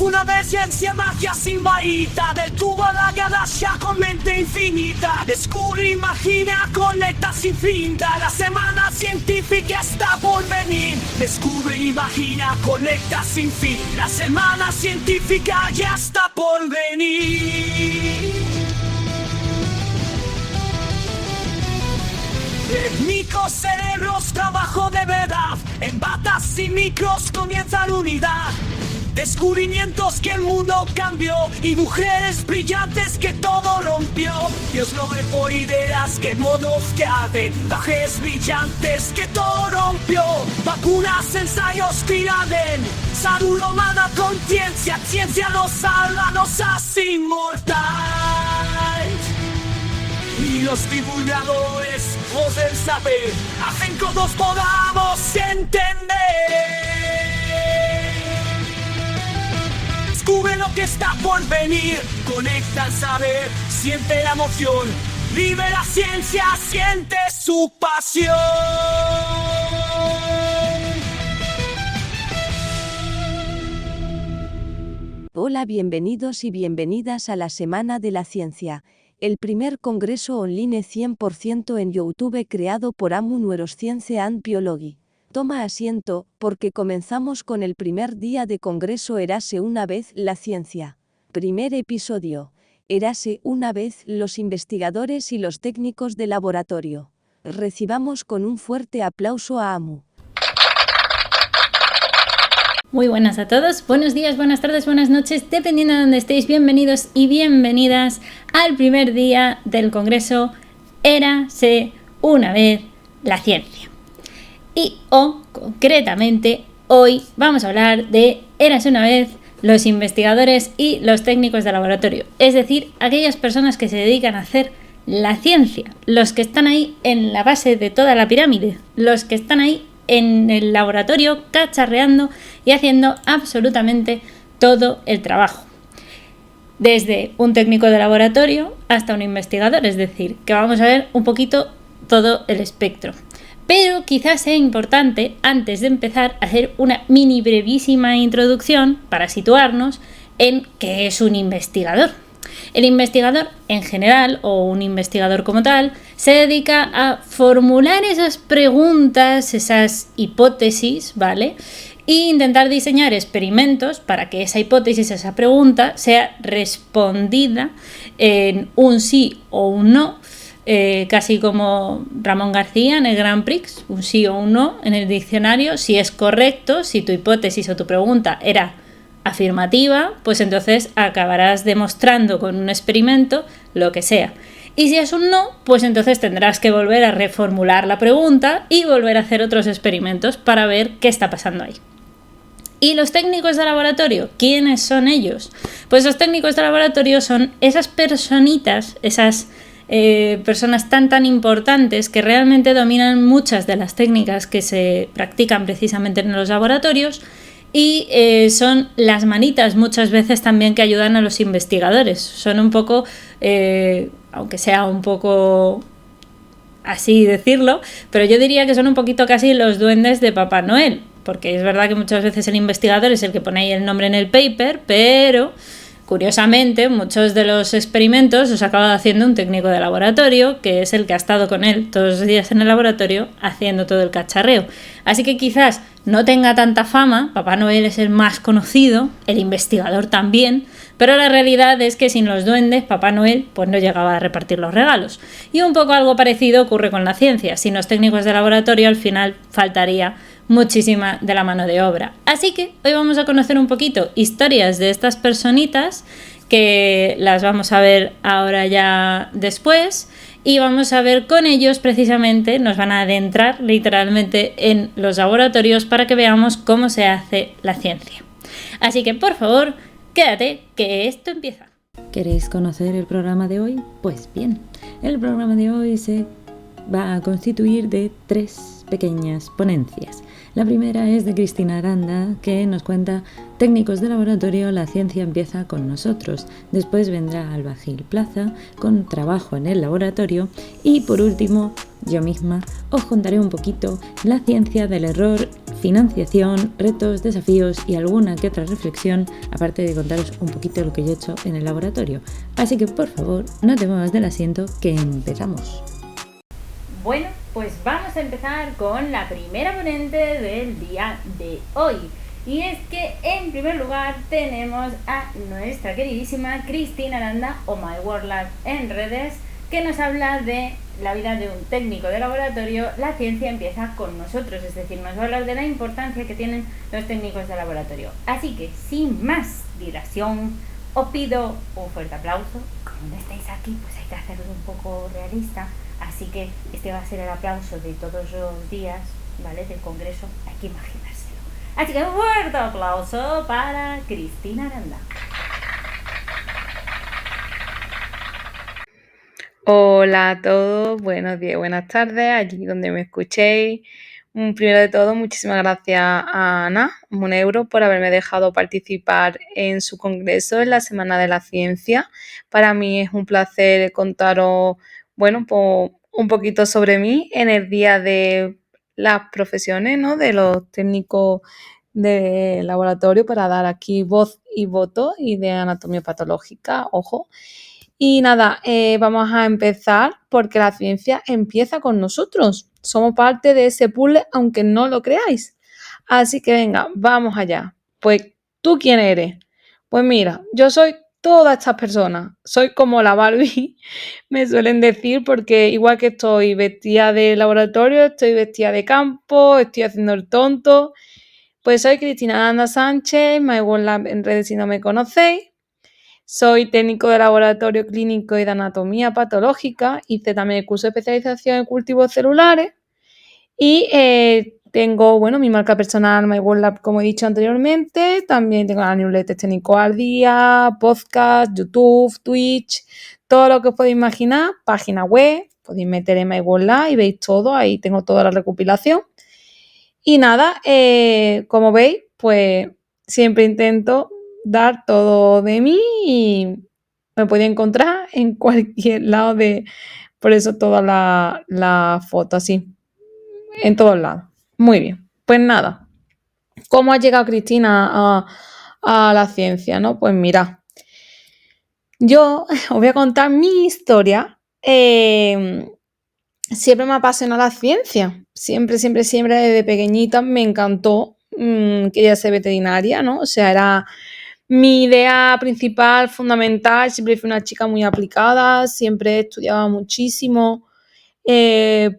Una vez ciencia, magia sin varita, del tubo a la galaxia con mente infinita. Descubre, imagina, conecta sin fin. La semana científica está por venir. Descubre, imagina, conecta sin fin. La semana científica ya está por venir. Técnicos cerebros, trabajo de verdad. En batas y micros comienza la unidad. Descubrimientos que el mundo cambió y mujeres brillantes que todo rompió. Dios lo ve por ideas que modos que hacen. Trajes brillantes que todo rompió. Vacunas, ensayos que irraden. Salud humana, conciencia, ciencia nos salva, nos hace inmortal. Y los divulgadores, voz del saber, hacen que todos podamos entender. Descubre lo que está por venir, conecta al saber, siente la emoción, vive la ciencia, siente su pasión. Hola, bienvenidos y bienvenidas a la Semana de la Ciencia, el primer congreso online 100% en YouTube creado por AMU Neuroscience and Biology. Toma asiento, porque comenzamos con el primer día de congreso Érase una vez la ciencia. Primer episodio. Érase una vez los investigadores y los técnicos de laboratorio. Recibamos con un fuerte aplauso a AMU. Muy buenas a todos, buenos días, buenas tardes, buenas noches, dependiendo de donde estéis. Bienvenidos y bienvenidas al primer día del congreso Érase una vez la ciencia. Y concretamente hoy vamos a hablar de Érase una vez los investigadores y los técnicos de laboratorio, es decir, aquellas personas que se dedican a hacer la ciencia, los que están ahí en la base de toda la pirámide, los que están ahí en el laboratorio cacharreando y haciendo absolutamente todo el trabajo. Desde un técnico de laboratorio hasta un investigador, es decir, que vamos a ver un poquito todo el espectro. Pero quizás sea importante, antes de empezar, hacer una mini brevísima introducción para situarnos en qué es un investigador. El investigador en general, o un investigador como tal, se dedica a formular esas preguntas, esas hipótesis, ¿vale? E intentar diseñar experimentos para que esa hipótesis, esa pregunta, sea respondida en un sí o un no, casi como Ramón García en el Grand Prix, un sí o un no en el diccionario. Si es correcto, si tu hipótesis o tu pregunta era afirmativa, pues entonces acabarás demostrando con un experimento lo que sea. Y si es un no, pues entonces tendrás que volver a reformular la pregunta y volver a hacer otros experimentos para ver qué está pasando ahí. ¿Y los técnicos de laboratorio? ¿Quiénes son ellos? Pues los técnicos de laboratorio son esas personitas, esas personas tan importantes que realmente dominan muchas de las técnicas que se practican precisamente en los laboratorios y son las manitas muchas veces también que ayudan a los investigadores. Son un poco, aunque sea un poco así decirlo, pero yo diría que son un poquito casi los duendes de Papá Noel, porque es verdad que muchas veces el investigador es el que pone ahí el nombre en el paper, pero curiosamente, muchos de los experimentos los acaba haciendo un técnico de laboratorio, que es el que ha estado con él todos los días en el laboratorio haciendo todo el cacharreo. Así que quizás no tenga tanta fama, Papá Noel es el más conocido, el investigador también, pero la realidad es que sin los duendes, Papá Noel pues no llegaba a repartir los regalos. Y un poco algo parecido ocurre con la ciencia. Sin los técnicos de laboratorio, al final faltaría muchísima de la mano de obra. Así que hoy vamos a conocer un poquito historias de estas personitas, que las vamos a ver ahora ya después, y vamos a ver con ellos precisamente, nos van a adentrar literalmente en los laboratorios para que veamos cómo se hace la ciencia. Así que por favor, quédate, que esto empieza. ¿Queréis conocer el programa de hoy? Pues bien, el programa de hoy se va a constituir de 3 pequeñas ponencias. La primera es de Cristina Aranda, que nos cuenta técnicos de laboratorio, la ciencia empieza con nosotros. Después vendrá Alba Gil Plaza con trabajo en el laboratorio. Y por último, yo misma os contaré un poquito la ciencia del error financiación, retos, desafíos y alguna que otra reflexión, aparte de contaros un poquito de lo que yo he hecho en el laboratorio. Así que por favor, no te muevas del asiento, que empezamos. Bueno, pues vamos a empezar con la primera ponente del día de hoy. Y es que en primer lugar tenemos a nuestra queridísima Cristina Aranda, o My World Lab en redes, que nos habla de la vida de un técnico de laboratorio. La ciencia empieza con nosotros, es decir, nos va a hablar de la importancia que tienen los técnicos de laboratorio. Así que, sin más dilación, os pido un fuerte aplauso. Como no estáis aquí, pues hay que hacerlo un poco realista. Así que este va a ser el aplauso de todos los días, ¿vale? Del Congreso, hay que imaginárselo. Así que un fuerte aplauso para Cristina Aranda. Hola a todos, buenos días, buenas tardes, allí donde me escuchéis. Primero de todo, muchísimas gracias a Ana Moneuro por haberme dejado participar en su congreso en la Semana de la Ciencia. Para mí es un placer contaros, bueno, pues un poquito sobre mí en el Día de las Profesiones, ¿no? De los técnicos de laboratorio, para dar aquí voz y voto, y de anatomía patológica, ojo. Y nada, vamos a empezar porque la ciencia empieza con nosotros. Somos parte de ese puzzle, aunque no lo creáis. Así que venga, vamos allá. Pues, ¿tú quién eres? Pues mira, yo soy todas estas personas. Soy como la Barbie, me suelen decir, porque igual que estoy vestida de laboratorio, estoy vestida de campo, estoy haciendo el tonto. Pues soy Cristina Aranda Sánchez, My World Lab en redes si no me conocéis. Soy técnico de laboratorio clínico y de anatomía patológica. Hice también el curso de especialización en cultivos celulares. Y tengo, bueno, mi marca personal, My World Lab, como he dicho anteriormente. También tengo la newsletter Técnico al Día, podcast, YouTube, Twitch, todo lo que os podéis imaginar. Página web, podéis meter en My World Lab y veis todo. Ahí tengo toda la recopilación. Y nada, como veis, pues siempre intento dar todo de mí y me podéis encontrar en cualquier lado por eso toda la foto así, en todos lados. Muy bien, pues nada, ¿cómo ha llegado Cristina a la ciencia, no? Pues mirad, yo os voy a contar mi historia. Siempre me apasiona la ciencia. Siempre desde pequeñita me encantó. Quería ser veterinaria, ¿no? O sea, era mi idea principal, fundamental. Siempre fui una chica muy aplicada, siempre estudiaba muchísimo,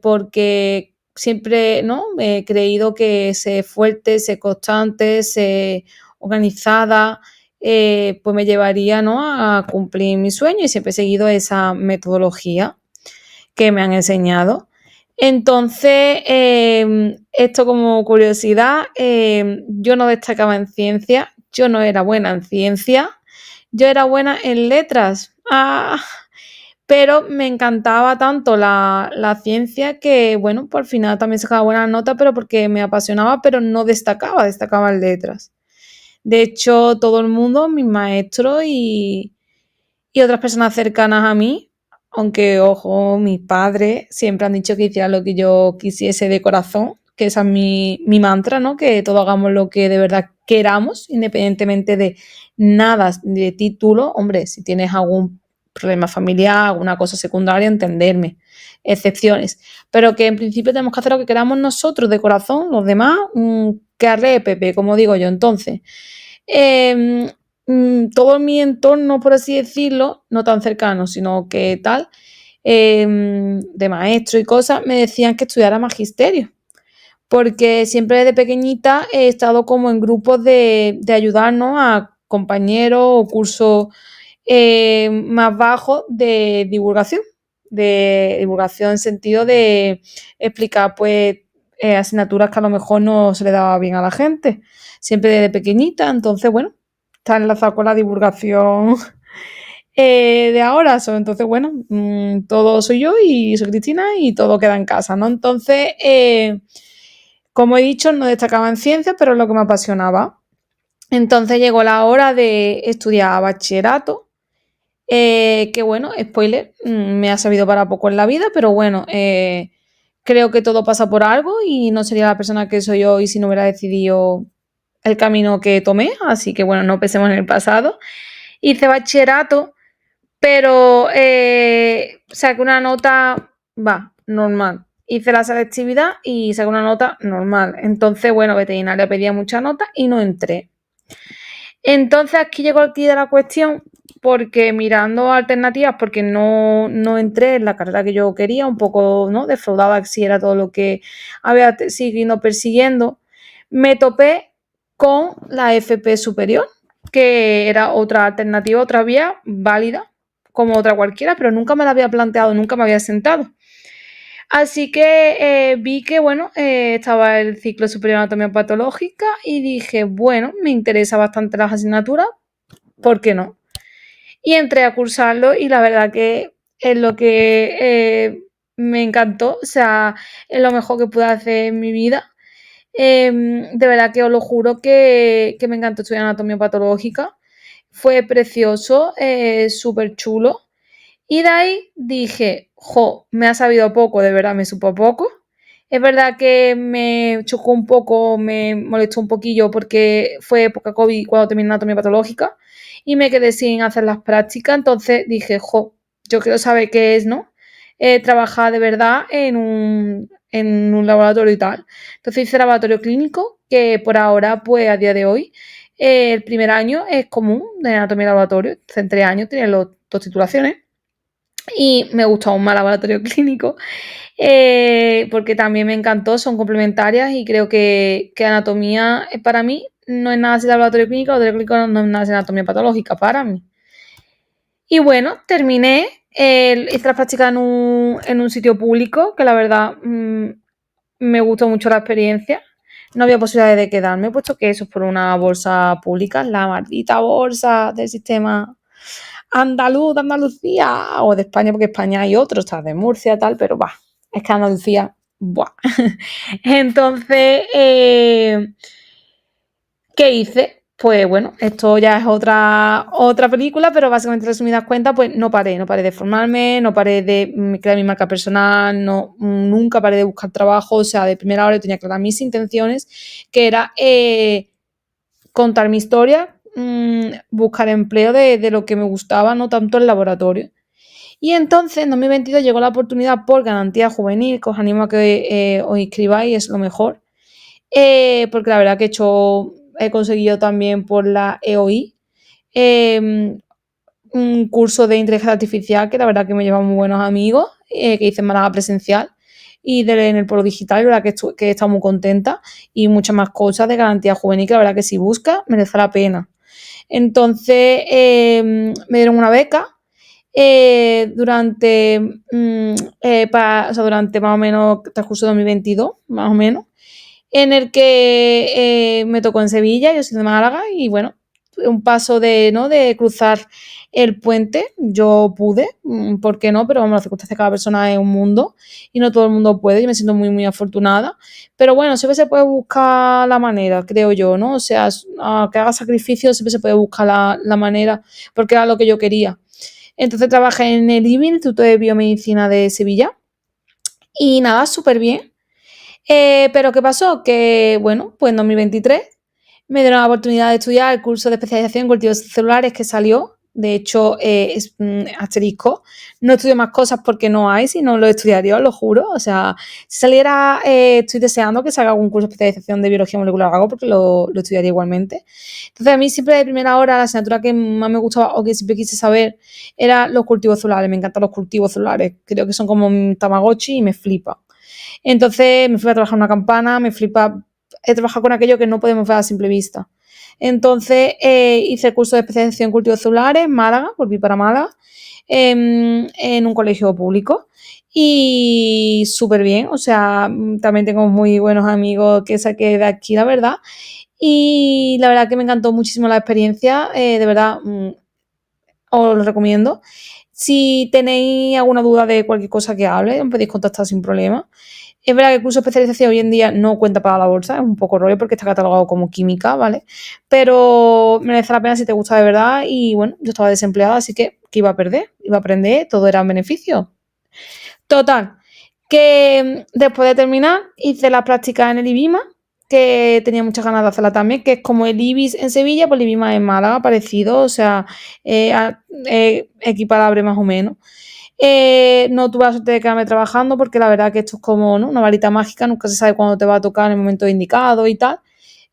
porque siempre, ¿no? He creído que ser fuerte, ser constante, ser organizada, pues me llevaría, ¿no? A cumplir mi sueño, y siempre he seguido esa metodología que me han enseñado. Entonces, esto como curiosidad, yo no destacaba en ciencia, yo no era buena en ciencia, yo era buena en letras, pero me encantaba tanto la ciencia que, bueno, por final también sacaba buenas notas, pero porque me apasionaba, pero no destacaba en letras. De hecho, todo el mundo, mis maestros y otras personas cercanas a mí, aunque, ojo, mis padres siempre han dicho que hiciera lo que yo quisiese de corazón, que esa es mi mantra, ¿no? Que todos hagamos lo que de verdad queramos, independientemente de nada de título. Hombre, si tienes algún problema familiar, alguna cosa secundaria, entenderme, excepciones. Pero que en principio tenemos que hacer lo que queramos nosotros de corazón, los demás, que arre Pepe, como digo yo. Entonces, todo mi entorno, por así decirlo, no tan cercano, sino que tal, de maestro y cosas, me decían que estudiara magisterio, porque siempre desde pequeñita he estado como en grupos de ayudarnos a compañeros o cursos más bajos de divulgación en sentido de explicar pues asignaturas que a lo mejor no se le daba bien a la gente, siempre desde pequeñita. Entonces, bueno, está enlazado con la divulgación de ahora. Entonces, bueno, todo soy yo y soy Cristina y todo queda en casa, ¿no? Entonces, como he dicho, no destacaba en ciencias, pero es lo que me apasionaba. Entonces llegó la hora de estudiar bachillerato, que bueno, spoiler, me ha servido para poco en la vida, pero bueno, creo que todo pasa por algo y no sería la persona que soy hoy si no hubiera decidido el camino que tomé, así que bueno, no pensemos en el pasado. Hice bachillerato, pero saqué una nota, normal. Hice la selectividad y saqué una nota normal. Entonces, bueno, veterinaria pedía mucha nota y no entré. Entonces aquí llegó el quid de la cuestión, porque mirando alternativas, porque no entré en la carrera que yo quería, un poco, ¿no?, defraudada si era todo lo que había seguido persiguiendo, me topé con la FP superior, que era otra alternativa, otra vía válida, como otra cualquiera, pero nunca me la había planteado, nunca me había sentado. Así que vi que, bueno, estaba el ciclo superior de anatomía patológica y dije, bueno, me interesa bastante las asignaturas, ¿por qué no? Y entré a cursarlo y la verdad que es lo que me encantó, o sea, es lo mejor que pude hacer en mi vida. De verdad que os lo juro que me encantó estudiar anatomía patológica. Fue precioso, súper chulo. Y de ahí dije, me ha sabido poco, de verdad me supo poco. Es verdad que me chocó un poco, me molestó un poquillo porque fue época COVID cuando terminé anatomía patológica y me quedé sin hacer las prácticas. Entonces dije, yo quiero saber qué es, ¿no? Trabajar de verdad en un laboratorio y tal. Entonces hice laboratorio clínico, que por ahora, pues a día de hoy, el primer año es común de anatomía laboratorio. En 3 años tiene las 2 titulaciones. Y me gustó aún más laboratorio clínico porque también me encantó, son complementarias y creo que anatomía para mí no es nada así laboratorio clínico no es nada así anatomía patológica para mí. Y bueno, terminé, hice las prácticas en un sitio público que la verdad me gustó mucho la experiencia. No había posibilidad de quedarme, puesto que eso es por una bolsa pública, la maldita bolsa del sistema andaluz de Andalucía o de España, porque España hay otros, está de Murcia, tal, pero es que Andalucía, Entonces, ¿qué hice? Pues bueno, esto ya es otra película, pero básicamente resumidas cuentas, pues no paré de formarme, no paré de crear mi marca personal, nunca paré de buscar trabajo, o sea, de primera hora tenía claras mis intenciones, que era contar mi historia, buscar empleo de lo que me gustaba, no tanto el laboratorio. Y entonces en 2022 llegó la oportunidad por Garantía Juvenil, que os animo a que os inscribáis, es lo mejor, porque la verdad que he conseguido también por la EOI un curso de inteligencia artificial que la verdad que me lleva muy buenos amigos, que hice en Málaga presencial y en el polo digital, la verdad que he estado muy contenta y muchas más cosas de Garantía Juvenil que la verdad que si busca merece la pena. Entonces me dieron una beca durante más o menos el transcurso de 2022, más o menos, en el que me tocó en Sevilla, yo soy de Málaga y bueno, un paso de cruzar el puente, yo pude, ¿por qué no? Pero vamos, las circunstancias de cada persona es un mundo y no todo el mundo puede, y me siento muy, muy afortunada. Pero bueno, siempre se puede buscar la manera, creo yo, ¿no? O sea, que haga sacrificios, siempre se puede buscar la manera, porque era lo que yo quería. Entonces trabajé en el IBI, Instituto de Biomedicina de Sevilla, y nada, súper bien. Pero ¿qué pasó? Que, bueno, pues en 2023 me dieron la oportunidad de estudiar el curso de especialización en cultivos celulares que salió. De hecho, es asterisco. No estudio más cosas porque no hay, si no lo estudiaría, os lo juro. O sea, si saliera, estoy deseando que salga algún curso de especialización de biología molecular o algo porque lo estudiaría igualmente. Entonces, a mí siempre de primera hora la asignatura que más me gustaba o que siempre quise saber era los cultivos celulares. Me encantan los cultivos celulares. Creo que son como un Tamagotchi y me flipa. Entonces, me flipa trabajar una campana, me flipa trabajar con aquello que no podemos ver a simple vista. Entonces hice el curso de especialización en cultivos celulares en Málaga, volví para Málaga, en un colegio público y súper bien, o sea, también tengo muy buenos amigos que saqué de aquí, la verdad, y la verdad que me encantó muchísimo la experiencia, de verdad os lo recomiendo. Si tenéis alguna duda de cualquier cosa que hable, me podéis contactar sin problema. Es verdad que el curso de especialización hoy en día no cuenta para la bolsa, es un poco rollo porque está catalogado como química, ¿vale? Pero merece la pena si te gusta de verdad y bueno, yo estaba desempleada, así que ¿qué iba a perder? Iba a aprender, todo era en beneficio. Total, Que después de terminar hice la práctica en el IBIMA, que tenía muchas ganas de hacerla también, que es como el IBIS en Sevilla, pues el IBIMA en Málaga, parecido, o sea, equiparable más o menos. No tuve la suerte de quedarme trabajando porque la verdad que esto es como, ¿no?, una varita mágica, nunca se sabe cuándo te va a tocar en el momento indicado y tal.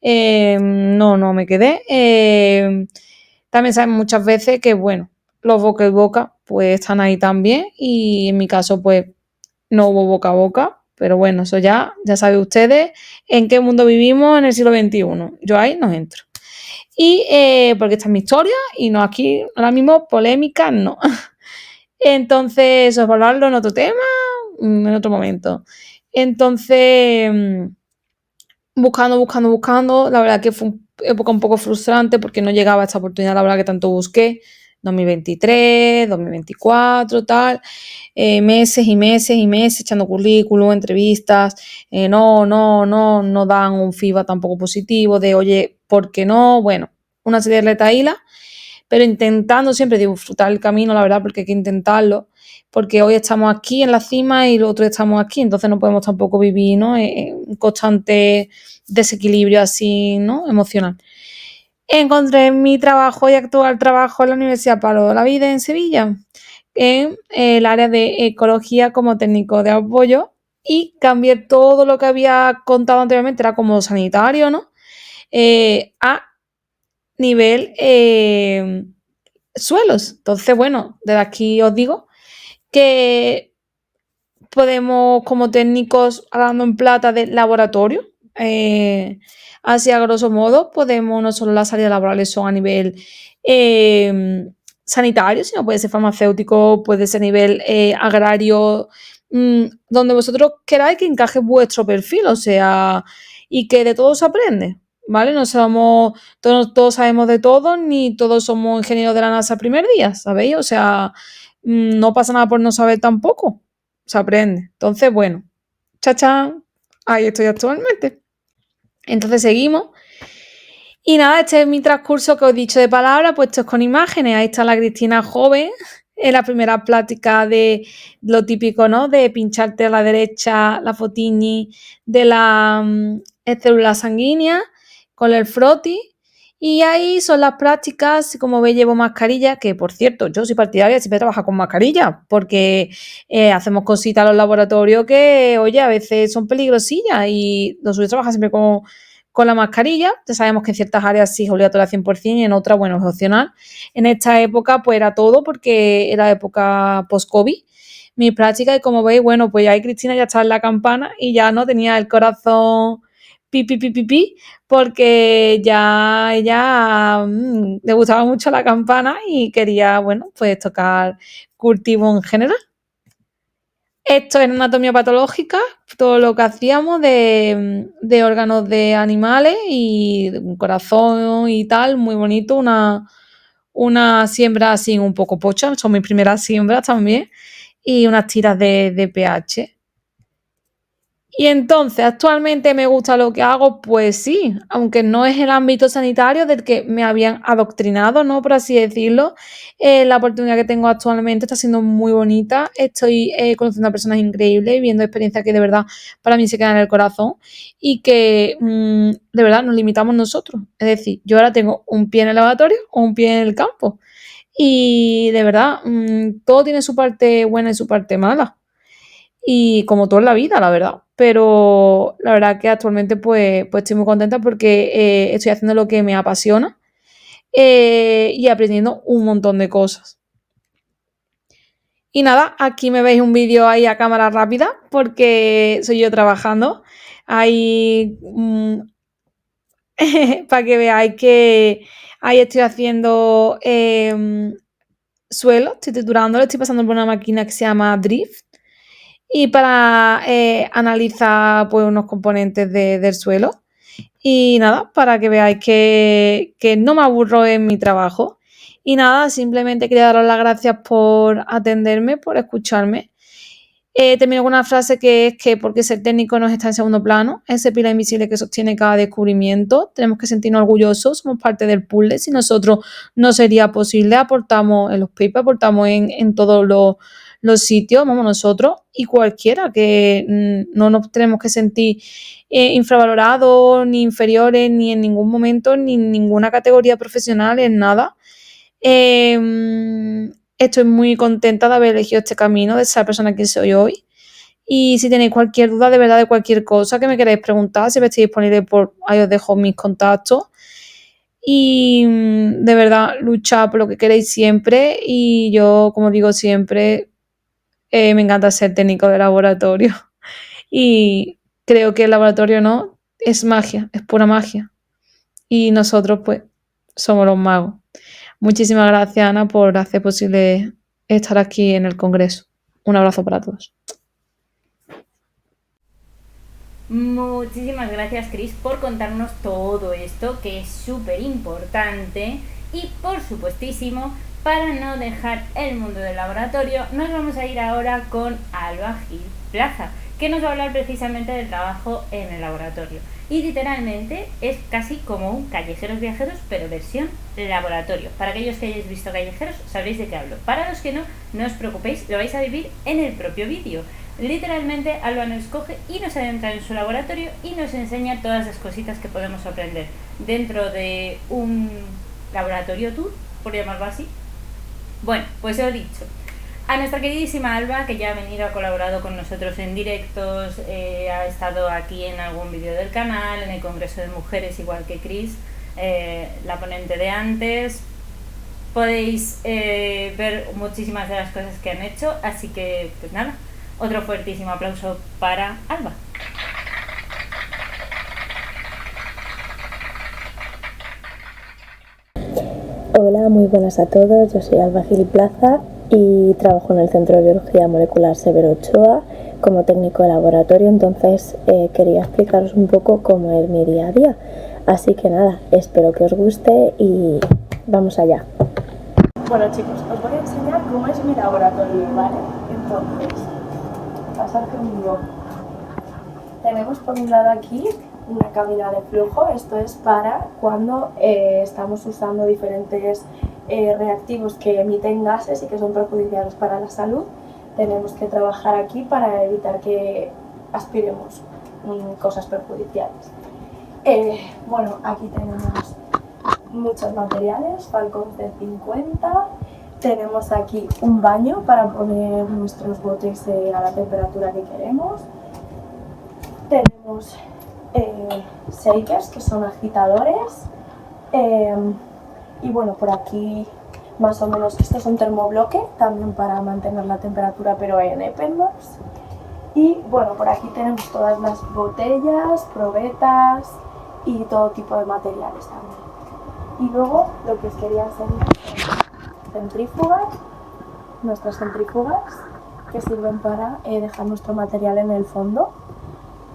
No me quedé. También saben muchas veces que, bueno, los boca y boca pues están ahí también y en mi caso pues no hubo boca a boca, pero bueno, eso ya saben ustedes en qué mundo vivimos en el siglo XXI. Yo ahí no entro. Y porque esta es mi historia y no aquí, ahora mismo, polémica, no. Entonces, eso es hablarlo en otro tema, en otro momento. Entonces, buscando, la verdad que fue una época un poco frustrante porque no llegaba a esta oportunidad laboral que tanto busqué, 2023, 2024, tal, meses y meses y meses echando currículum, entrevistas, no dan un feedback tampoco positivo de, oye, ¿por qué no? Bueno, una serie de retaílas, pero intentando siempre disfrutar el camino, la verdad, porque hay que intentarlo, porque hoy estamos aquí en la cima y los otros estamos aquí, entonces no podemos tampoco vivir, ¿no?, en un constante desequilibrio así, ¿no?, emocional. Encontré mi trabajo y actual trabajo en la Universidad Palo de la Vida en Sevilla, en el área de ecología como técnico de apoyo, y cambié todo lo que había contado anteriormente, era como sanitario, ¿no?, a nivel suelos. Entonces, bueno, desde aquí os digo que podemos, como técnicos hablando en plata de laboratorio, así a grosso modo, podemos, no solo las salidas laborales son a nivel sanitario, sino puede ser farmacéutico, puede ser a nivel agrario, donde vosotros queráis que encaje vuestro perfil, o sea, y que de todo se aprende, ¿vale? No somos, todos sabemos de todo, ni todos somos ingenieros de la NASA el primer día, ¿sabéis? O sea, no pasa nada por no saber tampoco, se aprende. Entonces, bueno, chachán, ahí estoy actualmente. Entonces seguimos. Y nada, este es mi transcurso que os he dicho de palabras, puestos con imágenes. Ahí está la Cristina joven, en la primera plática de lo típico, ¿no?, de pincharte a la derecha la fotiñi de la célula sanguínea con el froti. Y ahí son las prácticas, como veis llevo mascarilla, que por cierto, yo soy partidaria de siempre trabajar con mascarilla, porque hacemos cositas en los laboratorios que, oye, a veces son peligrosillas y los suyos trabajan siempre con la mascarilla. Ya sabemos que en ciertas áreas sí es obligatoria al 100% y en otras, bueno, es opcional. En esta época pues era todo porque era época post-COVID. Mi práctica, y como veis, bueno, pues ahí Cristina ya está en la campana y ya no tenía el corazón pi, porque ya ella le gustaba mucho la campana y quería, bueno, pues tocar cultivo en general. Esto es anatomía patológica, todo lo que hacíamos de órganos de animales y un corazón y tal, muy bonito, una siembra así un poco pocha, son mis primeras siembras también, y unas tiras de pH. Y entonces, ¿actualmente me gusta lo que hago? Pues sí, aunque no es el ámbito sanitario del que me habían adoctrinado, ¿no?, por así decirlo. La oportunidad que tengo actualmente está siendo muy bonita. Estoy conociendo a personas increíbles y viendo experiencias que de verdad para mí se quedan en el corazón y que de verdad nos limitamos nosotros. Es decir, yo ahora tengo un pie en el laboratorio o un pie en el campo. Y de verdad, todo tiene su parte buena y su parte mala. Y como todo en la vida, la verdad. Pero la verdad que actualmente pues estoy muy contenta porque estoy haciendo lo que me apasiona y aprendiendo un montón de cosas. Y nada, aquí me veis un vídeo ahí a cámara rápida porque soy yo trabajando. Ahí para que veáis que ahí estoy haciendo suelo, estoy triturándolo, estoy pasando por una máquina que se llama Drift. Y para analizar pues unos componentes del suelo. Y nada, para que veáis que no me aburro en mi trabajo. Y nada, simplemente quería daros las gracias por atenderme, por escucharme. Termino con una frase que es que porque ser técnico no está en segundo plano, ese pilar invisible que sostiene cada descubrimiento. Tenemos que sentirnos orgullosos, somos parte del puzzle. Sin nosotros no sería posible. Aportamos en los papers, aportamos en todos los sitios, vamos, nosotros y cualquiera, que no nos tenemos que sentir infravalorados, ni inferiores, ni en ningún momento, ni en ninguna categoría profesional, en nada. Estoy muy contenta de haber elegido este camino, de ser la persona que soy hoy. Y si tenéis cualquier duda de verdad de cualquier cosa que me queráis preguntar, siempre estoy disponible ahí os dejo mis contactos. Y de verdad, luchad por lo que queréis siempre. Y yo, como digo siempre, me encanta ser técnico de laboratorio. Y creo que el laboratorio no es magia, es pura magia. Y nosotros, pues, somos los magos. Muchísimas gracias, Ana, por hacer posible estar aquí en el Congreso. Un abrazo para todos. Muchísimas gracias, Cris, por contarnos todo esto, que es súper importante. Y por supuestísimo, para no dejar el mundo del laboratorio, nos vamos a ir ahora con Alba Gil Plaza, que nos va a hablar precisamente del trabajo en el laboratorio. Y literalmente es casi como un Callejeros Viajeros, pero versión laboratorio. Para aquellos que hayáis visto Callejeros, sabréis de qué hablo. Para los que no, no os preocupéis, lo vais a vivir en el propio vídeo. Literalmente Alba nos coge y nos adentra en su laboratorio y nos enseña todas las cositas que podemos aprender dentro de un laboratorio tour, por llamarlo así. Bueno, pues lo dicho, a nuestra queridísima Alba, que ya ha venido, ha colaborado con nosotros en directos, ha estado aquí en algún vídeo del canal, en el Congreso de Mujeres, igual que Cris, la ponente de antes. Podéis ver muchísimas de las cosas que han hecho, así que pues nada, otro fuertísimo aplauso para Alba. Hola, muy buenas a todos. Yo soy Alba Gil Plaza y trabajo en el Centro de Biología Molecular Severo Ochoa como técnico de laboratorio. Entonces quería explicaros un poco cómo es mi día a día. Así que nada, espero que os guste y vamos allá. Bueno chicos, os voy a enseñar cómo es mi laboratorio, ¿vale? Entonces, pasar conmigo. Tenemos por un lado aquí una cabina de flujo. Esto es para cuando estamos usando diferentes reactivos que emiten gases y que son perjudiciales para la salud. Tenemos que trabajar aquí para evitar que aspiremos cosas perjudiciales. Bueno, aquí tenemos muchos materiales, Falcon C50. Tenemos aquí un baño para poner nuestros botes a la temperatura que queremos. Tenemos shakers, que son agitadores. Y bueno, por aquí más o menos, esto es un termobloque, también para mantener la temperatura, pero en Eppendorf. Y bueno, por aquí tenemos todas las botellas, probetas y todo tipo de materiales también. Y luego lo que os quería enseñar son centrífugas, nuestras centrífugas, que sirven para dejar nuestro material en el fondo.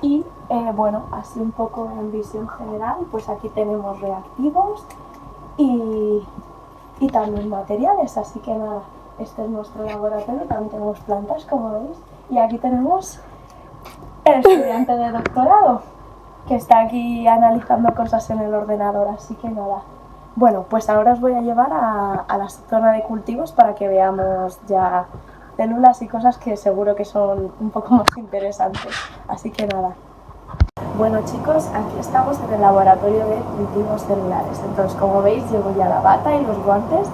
Y bueno, así un poco en visión general, pues aquí tenemos reactivos y también materiales, así que nada, este es nuestro laboratorio, también tenemos plantas, como veis, y aquí tenemos el estudiante de doctorado, que está aquí analizando cosas en el ordenador, así que nada. Bueno, pues ahora os voy a llevar a la zona de cultivos para que veamos ya células y cosas que seguro que son un poco más interesantes, así que nada. Bueno chicos, aquí estamos en el laboratorio de cultivos celulares. Entonces, como veis, llevo ya la bata y los guantes.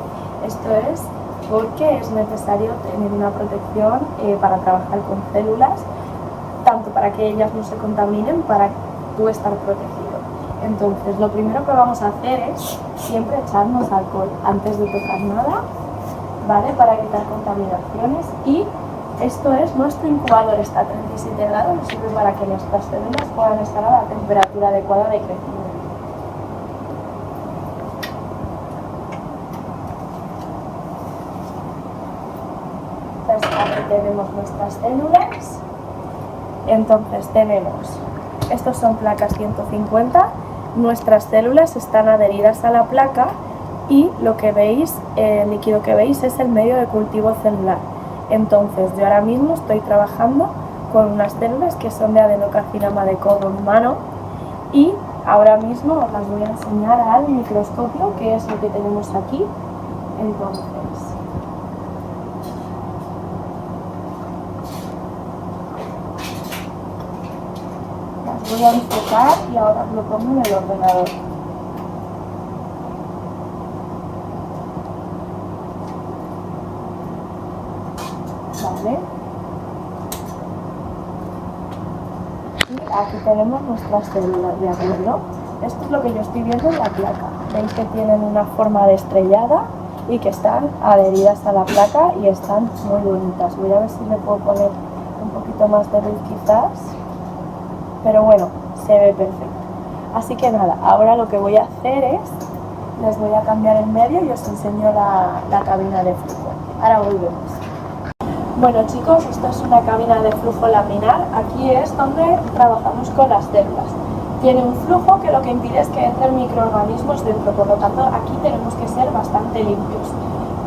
Esto es porque es necesario tener una protección para trabajar con células, tanto para que ellas no se contaminen, para tú estar protegido. Entonces, lo primero que vamos a hacer es siempre echarnos alcohol antes de tocar nada, ¿vale? Para evitar contaminaciones. Y esto es nuestro incubador, está a 37 grados, nos sirve para que nuestras células puedan estar a la temperatura adecuada de crecimiento. Entonces, aquí tenemos nuestras células. Entonces tenemos, estos son placas 150, nuestras células están adheridas a la placa y lo que veis, el líquido que veis es el medio de cultivo celular. Entonces yo ahora mismo estoy trabajando con unas células que son de adenocarcinoma de colon humano y ahora mismo os las voy a enseñar al microscopio, que es lo que tenemos aquí. Entonces, voy a enfocar y ahora lo pongo en el ordenador. Vale. Y aquí tenemos nuestras células, ¿de acuerdo? Esto es lo que yo estoy viendo en la placa. Veis que tienen una forma de estrellada y que están adheridas a la placa y están muy bonitas. Voy a ver si le puedo poner un poquito más de luz quizás, pero bueno, se ve perfecto. Así que nada, ahora lo que voy a hacer es, les voy a cambiar el medio y os enseño la cabina de flujo. Ahora volvemos. Bueno chicos, esto es una cabina de flujo laminar. Aquí es donde trabajamos con las células. Tiene un flujo que lo que impide es que entren microorganismos dentro, por lo tanto aquí tenemos que ser bastante limpios.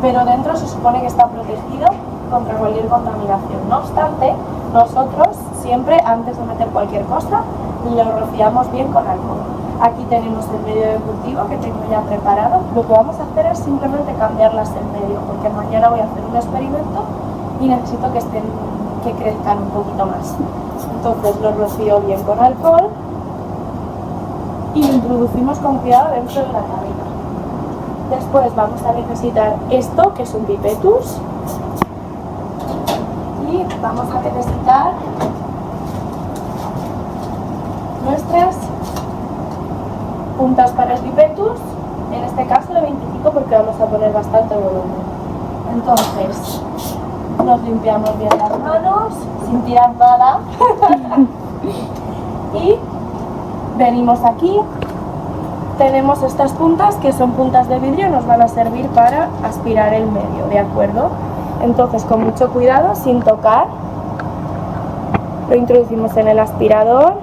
Pero dentro se supone que está protegido contra cualquier contaminación. No obstante, nosotros siempre antes de meter cualquier cosa lo rociamos bien con alcohol. Aquí tenemos el medio de cultivo que tengo ya preparado. Lo que vamos a hacer es simplemente cambiarlas en medio, porque mañana voy a hacer un experimento y necesito que crezcan un poquito más. Entonces lo rocío bien con alcohol y lo introducimos con cuidado dentro de la cabina. Después vamos a necesitar esto, que es un pipetus, y vamos a necesitar nuestras puntas para el pipetus, en este caso de 25 porque vamos a poner bastante volumen. Entonces nos limpiamos bien las manos sin tirar nada y venimos aquí. Tenemos estas puntas que son puntas de vidrio, nos van a servir para aspirar el medio, ¿de acuerdo? Entonces con mucho cuidado, sin tocar, lo introducimos en el aspirador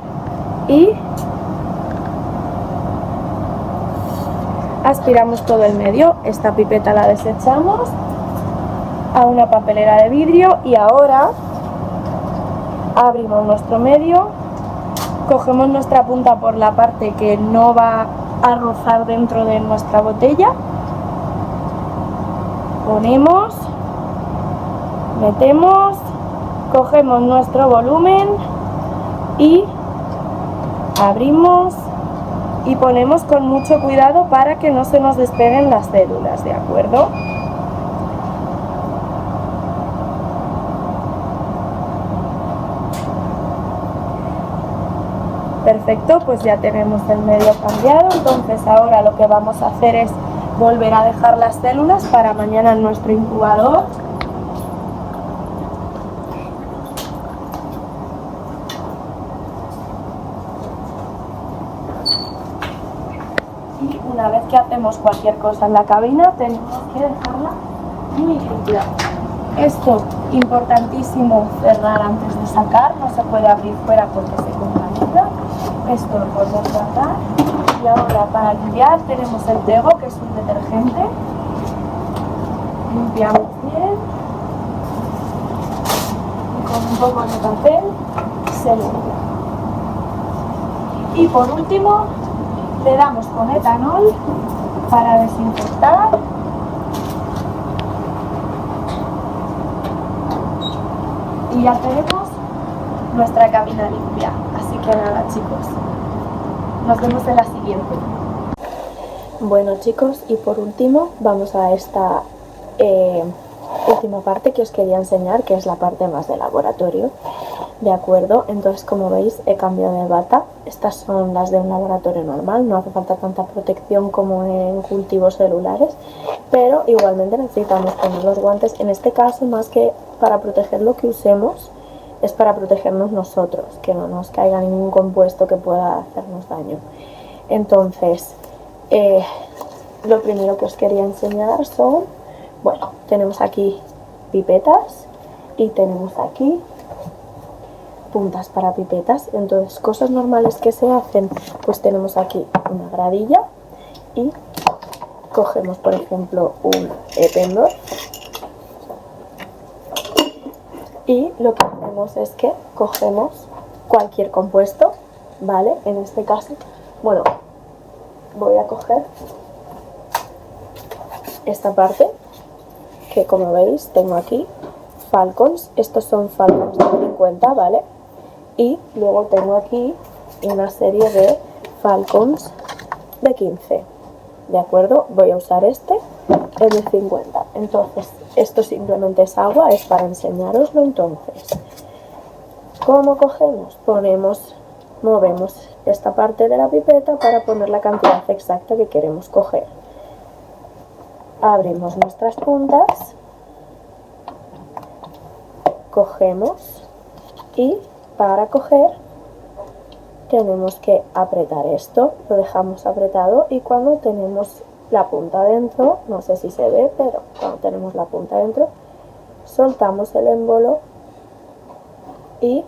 y aspiramos todo el medio. Esta pipeta la desechamos a una papelera de vidrio y ahora abrimos nuestro medio, cogemos nuestra punta por la parte que no va a rozar dentro de nuestra botella, ponemos, metemos, cogemos nuestro volumen y abrimos y ponemos con mucho cuidado para que no se nos despeguen las células, ¿de acuerdo? Perfecto, pues ya tenemos el medio cambiado. Entonces ahora lo que vamos a hacer es volver a dejar las células para mañana en nuestro incubador. Y una vez que hacemos cualquier cosa en la cabina, tenemos que dejarla muy limpia. Esto, importantísimo, cerrar antes de sacar, no se puede abrir fuera porque se contamina. Esto lo podemos guardar. Y ahora para limpiar tenemos el Tego, que es un detergente. Limpiamos bien. Y con un poco de papel se limpia. Y por último, le damos con etanol para desinfectar. Y ya tenemos nuestra cabina limpia. Así que nada chicos, nos vemos en la siguiente. Bueno chicos, y por último vamos a esta última parte que os quería enseñar, que es la parte más de laboratorio. De acuerdo, entonces como veis he cambiado de bata. Estas son las de un laboratorio normal, no hace falta tanta protección como en cultivos celulares, pero igualmente necesitamos poner los guantes. En este caso, más que para proteger lo que usemos, es para protegernos nosotros, que no nos caiga ningún compuesto que pueda hacernos daño. Entonces, lo primero que os quería enseñar son, bueno, tenemos aquí pipetas y tenemos aquí puntas para pipetas. Entonces, cosas normales que se hacen, pues tenemos aquí una gradilla y cogemos, por ejemplo, un Eppendorf. Y lo que hacemos es que cogemos cualquier compuesto, ¿vale? En este caso, bueno, voy a coger esta parte, que como veis tengo aquí Falcons. Estos son Falcons de 50, ¿vale? Y luego tengo aquí una serie de Falcons de 15. ¿De acuerdo? Voy a usar este, el de 50. Entonces, esto simplemente es agua, es para enseñároslo. Entonces, ¿cómo cogemos? Movemos esta parte de la pipeta para poner la cantidad exacta que queremos coger. Abrimos nuestras puntas, cogemos y para coger tenemos que apretar esto, lo dejamos apretado y cuando tenemos la punta dentro, no sé si se ve, pero cuando tenemos la punta dentro, soltamos el émbolo y,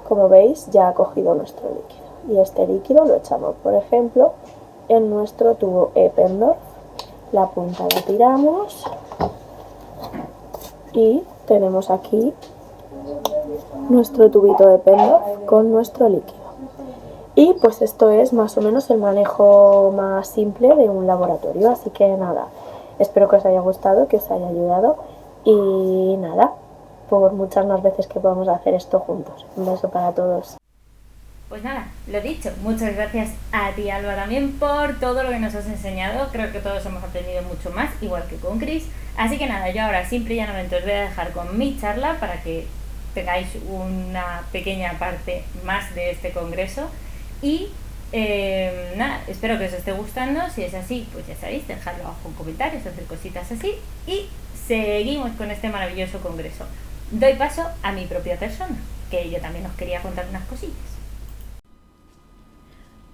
como veis, ya ha cogido nuestro líquido. Y este líquido lo echamos, por ejemplo, en nuestro tubo Eppendorf. La punta la tiramos y tenemos aquí nuestro tubito Eppendorf con nuestro líquido. Y pues esto es más o menos el manejo más simple de un laboratorio, así que nada, espero que os haya gustado, que os haya ayudado y nada, por muchas más veces que podamos hacer esto juntos. Un beso para todos. Pues nada, lo dicho, muchas gracias a ti, Alba, también por todo lo que nos has enseñado. Creo que todos hemos aprendido mucho más, igual que con Chris. Así que nada, yo ahora simple y llanamente os voy a dejar con mi charla para que tengáis una pequeña parte más de este congreso. Y nada, espero que os esté gustando. Si es así, pues ya sabéis, dejadlo abajo en comentarios, hacer cositas así. Y seguimos con este maravilloso congreso. Doy paso a mi propia persona, que yo también os quería contar unas cosillas.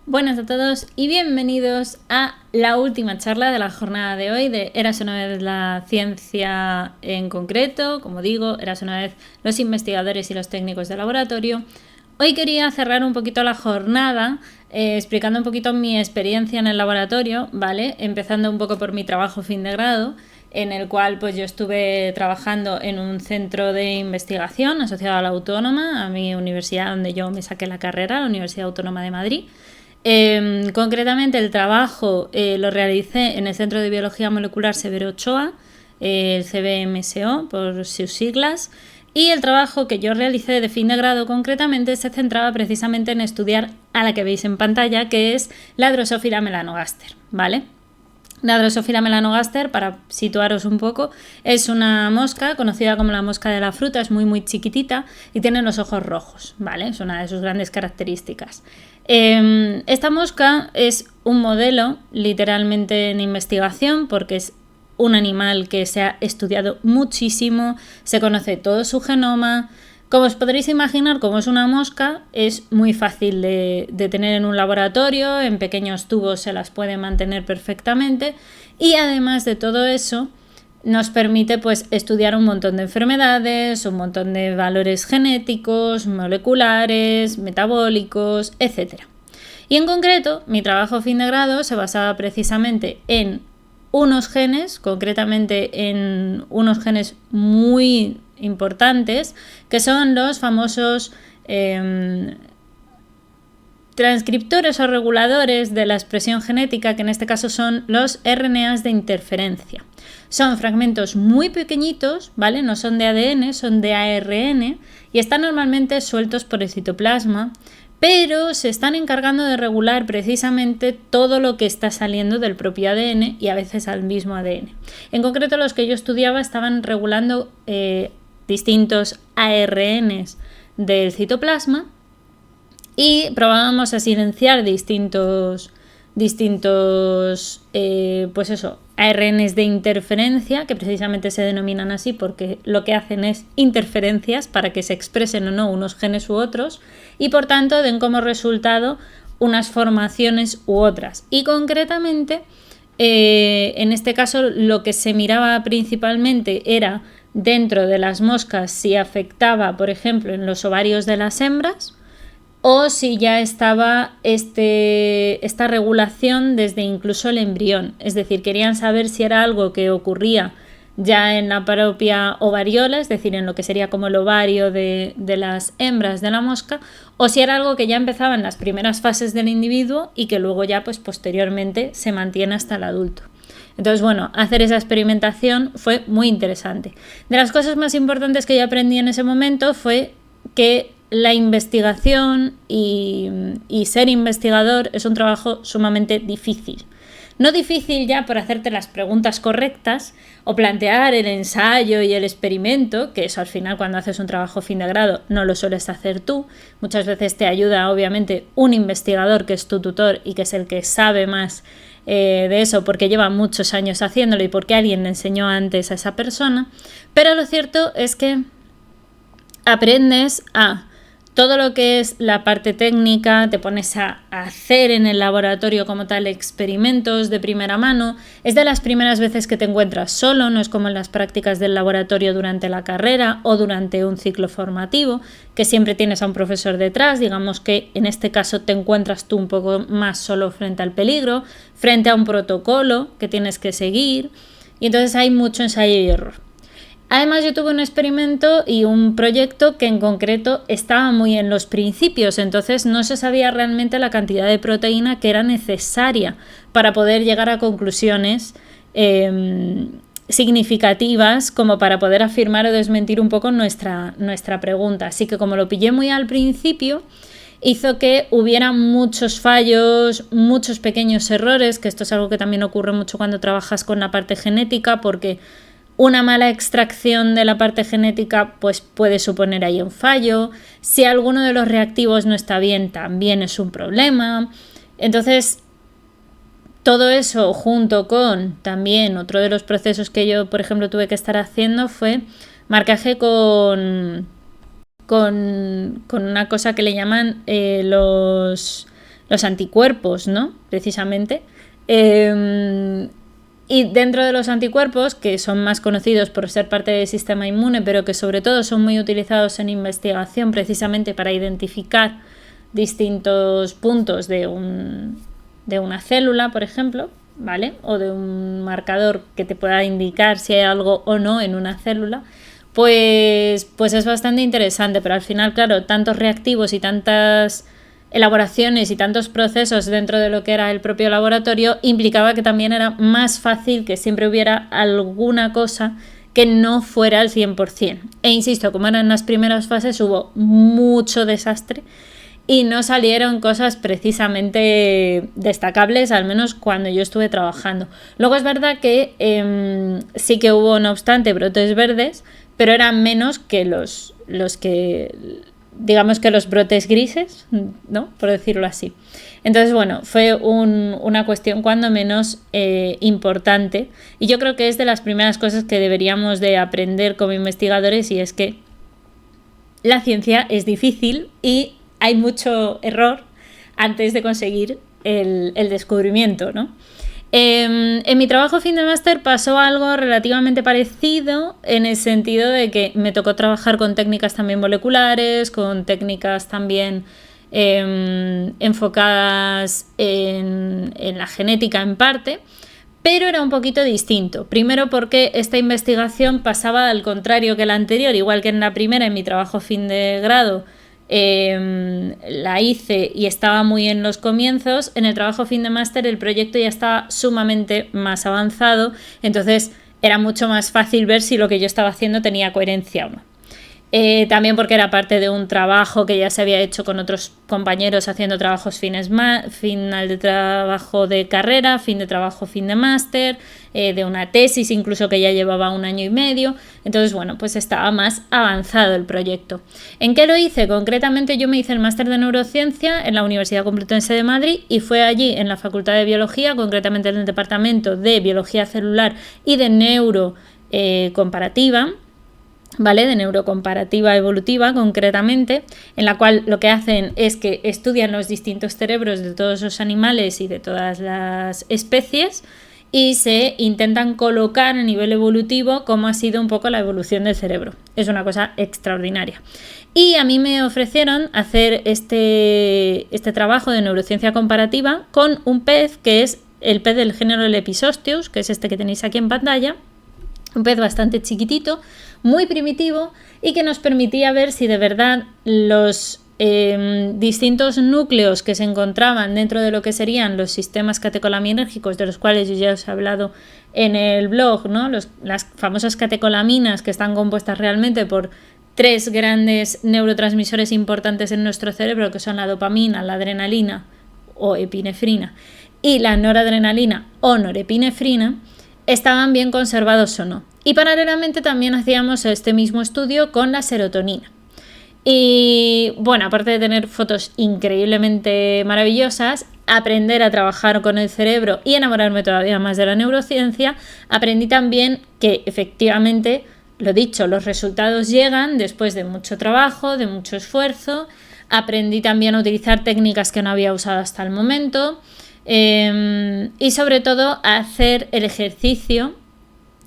Buenas a todos y bienvenidos a la última charla de la jornada de hoy de Érase una vez la ciencia en concreto. Como digo, érase una vez los investigadores y los técnicos de laboratorio. Hoy quería cerrar un poquito la jornada explicando un poquito mi experiencia en el laboratorio, ¿vale? Empezando un poco por mi trabajo fin de grado, en el cual pues yo estuve trabajando en un centro de investigación asociado a la Autónoma, a mi universidad donde yo me saqué la carrera, la Universidad Autónoma de Madrid. Concretamente el trabajo lo realicé en el Centro de Biología Molecular Severo Ochoa, el CBMSO por sus siglas, y el trabajo que yo realicé de fin de grado concretamente se centraba precisamente en estudiar a la que veis en pantalla, que es la Drosophila melanogaster, ¿vale? La Drosophila melanogaster, para situaros un poco, es una mosca conocida como la mosca de la fruta, es muy chiquitita y tiene los ojos rojos, ¿vale? Es una de sus grandes características. Esta mosca es un modelo literalmente en investigación porque es un animal que se ha estudiado muchísimo, se conoce todo su genoma. Como os podréis imaginar, como es una mosca, es muy fácil de tener en un laboratorio, en pequeños tubos se las puede mantener perfectamente y además de todo eso nos permite pues estudiar un montón de enfermedades, un montón de valores genéticos, moleculares, metabólicos, etc. Y en concreto, mi trabajo fin de grado se basaba precisamente en unos genes, concretamente en unos genes muy importantes, que son los famosos transcriptores o reguladores de la expresión genética, que en este caso son los RNAs de interferencia. Son fragmentos muy pequeñitos, ¿vale? No son de ADN, son de ARN y están normalmente sueltos por el citoplasma, pero se están encargando de regular precisamente todo lo que está saliendo del propio ADN y a veces al mismo ADN. En concreto, los que yo estudiaba estaban regulando distintos ARNs del citoplasma y probábamos a silenciar distintos pues eso, ARNs de interferencia, que precisamente se denominan así porque lo que hacen es interferencias para que se expresen o no unos genes u otros y por tanto den como resultado unas formaciones u otras. Y concretamente, en este caso lo que se miraba principalmente era dentro de las moscas si afectaba, por ejemplo, en los ovarios de las hembras, o si ya estaba esta regulación desde incluso el embrión. Es decir, querían saber si era algo que ocurría ya en la propia ovariola, es decir, en lo que sería como el ovario de las hembras de la mosca, o si era algo que ya empezaba en las primeras fases del individuo y que luego ya pues posteriormente se mantiene hasta el adulto. Entonces, bueno, hacer esa experimentación fue muy interesante. De las cosas más importantes que yo aprendí en ese momento fue que la investigación y ser investigador es un trabajo sumamente difícil. No difícil ya por hacerte las preguntas correctas o plantear el ensayo y el experimento, que eso al final cuando haces un trabajo fin de grado no lo sueles hacer tú. Muchas veces te ayuda obviamente un investigador que es tu tutor y que es el que sabe más de eso porque lleva muchos años haciéndolo y porque alguien le enseñó antes a esa persona. Pero lo cierto es que aprendes a todo lo que es la parte técnica, te pones a hacer en el laboratorio como tal experimentos de primera mano. Es de las primeras veces que te encuentras solo, no es como en las prácticas del laboratorio durante la carrera o durante un ciclo formativo, que siempre tienes a un profesor detrás. Digamos que en este caso te encuentras tú un poco más solo frente al peligro, frente a un protocolo que tienes que seguir, y entonces hay mucho ensayo y error. Además, yo tuve un experimento y un proyecto que en concreto estaba muy en los principios, entonces no se sabía realmente la cantidad de proteína que era necesaria para poder llegar a conclusiones significativas como para poder afirmar o desmentir un poco nuestra pregunta. Así que como lo pillé muy al principio, hizo que hubiera muchos fallos, muchos pequeños errores, que esto es algo que también ocurre mucho cuando trabajas con la parte genética, porque una mala extracción de la parte genética pues puede suponer ahí un fallo. Si alguno de los reactivos no está bien, también es un problema. Entonces, todo eso junto con también otro de los procesos que yo, por ejemplo, tuve que estar haciendo fue marcaje con una cosa que le llaman los anticuerpos, ¿no? Precisamente. Y dentro de los anticuerpos, que son más conocidos por ser parte del sistema inmune, pero que sobre todo son muy utilizados en investigación precisamente para identificar distintos puntos de una célula, por ejemplo, ¿vale? O de un marcador que te pueda indicar si hay algo o no en una célula, pues es bastante interesante. Pero al final, claro, tantos reactivos y tantas elaboraciones y tantos procesos dentro de lo que era el propio laboratorio implicaba que también era más fácil que siempre hubiera alguna cosa que no fuera al 100%. E insisto, como eran las primeras fases, hubo mucho desastre y no salieron cosas precisamente destacables, al menos cuando yo estuve trabajando. Luego es verdad que sí que hubo, no obstante, brotes verdes, pero eran menos que los que... digamos que los brotes grises, ¿no? Por decirlo así. Entonces, bueno, fue una cuestión cuando menos importante, y yo creo que es de las primeras cosas que deberíamos de aprender como investigadores, y es que la ciencia es difícil y hay mucho error antes de conseguir el descubrimiento, ¿no? En mi trabajo fin de máster pasó algo relativamente parecido en el sentido de que me tocó trabajar con técnicas también moleculares, con técnicas también enfocadas en la genética en parte, pero era un poquito distinto. Primero porque esta investigación pasaba al contrario que la anterior, igual que en la primera, en mi trabajo fin de grado, la hice y estaba muy en los comienzos. En el trabajo fin de máster el proyecto ya estaba sumamente más avanzado, entonces era mucho más fácil ver si lo que yo estaba haciendo tenía coherencia o no. También porque era parte de un trabajo que ya se había hecho con otros compañeros haciendo trabajos final de trabajo de carrera, fin de trabajo fin de máster, de una tesis incluso que ya llevaba 1 año y medio. Entonces, bueno, pues estaba más avanzado el proyecto. ¿En qué lo hice? Concretamente yo me hice el máster de neurociencia en la Universidad Complutense de Madrid y fue allí en la Facultad de Biología, concretamente en el Departamento de Biología Celular y de Neurocomparativa, ¿vale? De neurocomparativa evolutiva concretamente, en la cual lo que hacen es que estudian los distintos cerebros de todos los animales y de todas las especies y se intentan colocar a nivel evolutivo cómo ha sido un poco la evolución del cerebro. Es una cosa extraordinaria. Y a mí me ofrecieron hacer este trabajo de neurociencia comparativa con un pez que es el pez del género Lepisosteus, que es este que tenéis aquí en pantalla, un pez bastante chiquitito, muy primitivo y que nos permitía ver si de verdad los distintos núcleos que se encontraban dentro de lo que serían los sistemas catecolaminérgicos, de los cuales yo ya os he hablado en el blog, ¿no? Las famosas catecolaminas, que están compuestas realmente por 3 grandes neurotransmisores importantes en nuestro cerebro, que son la dopamina, la adrenalina o epinefrina y la noradrenalina o norepinefrina, estaban bien conservados o no. Y paralelamente también hacíamos este mismo estudio con la serotonina. Y bueno, aparte de tener fotos increíblemente maravillosas, aprender a trabajar con el cerebro y enamorarme todavía más de la neurociencia, aprendí también que efectivamente, lo dicho, los resultados llegan después de mucho trabajo, de mucho esfuerzo. Aprendí también a utilizar técnicas que no había usado hasta el momento y sobre todo a hacer el ejercicio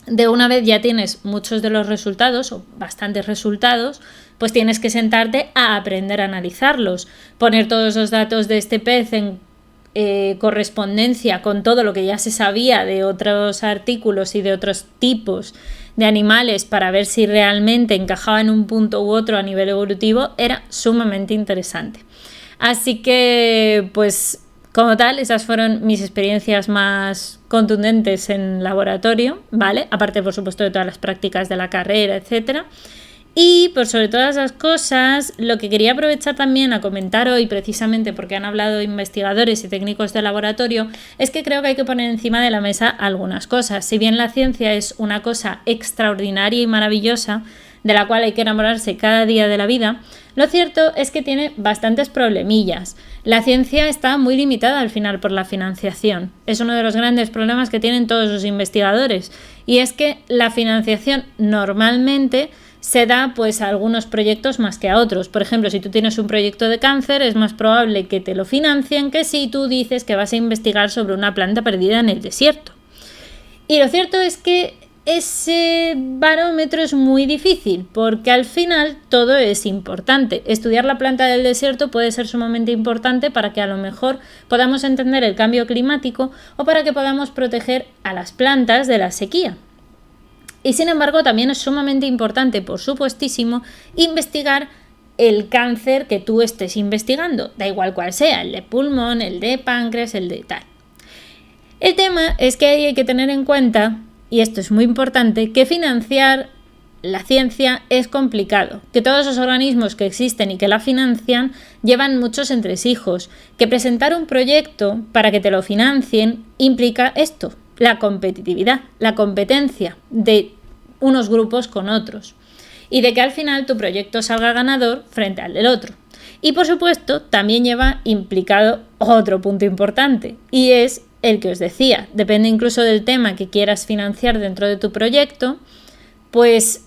de una vez ya tienes muchos de los resultados o bastantes resultados, pues tienes que sentarte a aprender a analizarlos, poner todos los datos de este pez en correspondencia con todo lo que ya se sabía de otros artículos y de otros tipos de animales para ver si realmente encajaba en un punto u otro a nivel evolutivo, era sumamente interesante. Así que, pues, como tal, esas fueron mis experiencias más contundentes en laboratorio, ¿vale? Aparte, por supuesto, de todas las prácticas de la carrera, etcétera. Y por sobre todas las cosas, lo que quería aprovechar también a comentar hoy, precisamente porque han hablado investigadores y técnicos de laboratorio, es que creo que hay que poner encima de la mesa algunas cosas. Si bien la ciencia es una cosa extraordinaria y maravillosa, de la cual hay que enamorarse cada día de la vida, lo cierto es que tiene bastantes problemillas. La ciencia está muy limitada al final por la financiación. Es uno de los grandes problemas que tienen todos los investigadores. Y es que la financiación normalmente se da pues a algunos proyectos más que a otros. Por ejemplo, si tú tienes un proyecto de cáncer, es más probable que te lo financien que si tú dices que vas a investigar sobre una planta perdida en el desierto. Y lo cierto es que ese barómetro es muy difícil, porque al final todo es importante. Estudiar la planta del desierto puede ser sumamente importante para que a lo mejor podamos entender el cambio climático o para que podamos proteger a las plantas de la sequía. Y sin embargo, también es sumamente importante, por supuestísimo, investigar el cáncer que tú estés investigando, da igual cuál sea, el de pulmón, el de páncreas, el de tal. El tema es que hay que tener en cuenta, y esto es muy importante, que financiar la ciencia es complicado, que todos los organismos que existen y que la financian llevan muchos entresijos, que presentar un proyecto para que te lo financien implica esto, la competitividad, la competencia de unos grupos con otros y de que al final tu proyecto salga ganador frente al del otro. Y por supuesto también lleva implicado otro punto importante y es el que os decía, depende incluso del tema que quieras financiar dentro de tu proyecto, pues